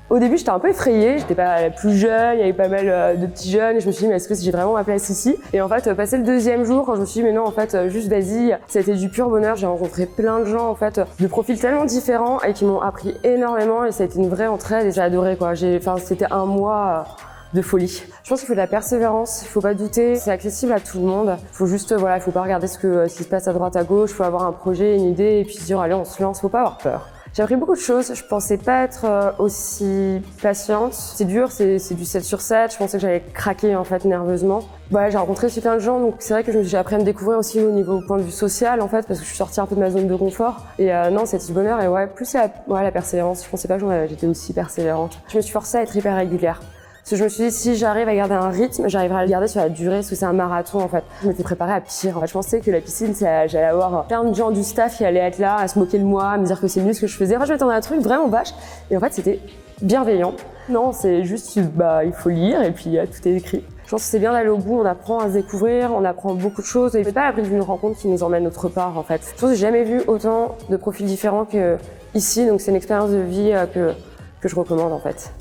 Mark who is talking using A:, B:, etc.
A: Au début, j'étais un peu effrayée, j'étais pas la plus jeune, il y avait pas mal de petits jeunes et je me suis dit mais est-ce que j'ai vraiment ma place ici? Et en fait, passé le deuxième jour, quand je me suis dit mais non, en fait, juste vas-y, ça a été du pur bonheur, j'ai rencontré plein de gens en fait, de profils tellement différents et qui m'ont appris énormément et ça a été une vraie entraide et j'ai adoré quoi. C'était un mois de folie. Je pense qu'il faut de la persévérance, il faut pas douter, c'est accessible à tout le monde. Il faut juste, il faut pas regarder ce qui se passe à droite à gauche, il faut avoir un projet, une idée et puis se dire allez on se lance, faut pas avoir peur. J'ai appris beaucoup de choses, je pensais pas être aussi patiente. C'est dur, c'est du 7 sur 7, je pensais que j'allais craquer en fait nerveusement. J'ai rencontré aussi plein de gens, donc c'est vrai que j'ai appris à me découvrir aussi au niveau point de vue social en fait, parce que je suis sortie un peu de ma zone de confort. Et non, c'était du bonheur et plus c'est la persévérance. Je pensais pas que j'étais aussi persévérante. Je me suis forcée à être hyper régulière. Parce que je me suis dit, si j'arrive à garder un rythme, j'arriverai à le garder sur la durée, parce que c'est un marathon en fait. Je m'étais préparée à pire. En fait, je pensais que la piscine, j'allais avoir plein de gens du staff qui allaient être là, à se moquer de moi, à me dire que c'est nul ce que je faisais. Enfin, je m'attendais à un truc vraiment vache. Et en fait, c'était bienveillant. Non, c'est juste, il faut lire et puis tout est écrit. Je pense que c'est bien d'aller au bout, on apprend à se découvrir, on apprend beaucoup de choses. Et c'est pas à l'abri d'une rencontre qui nous emmène autre part en fait. Je pense que j'ai jamais vu autant de profils différents que ici, donc c'est une expérience de vie que je recommande en fait.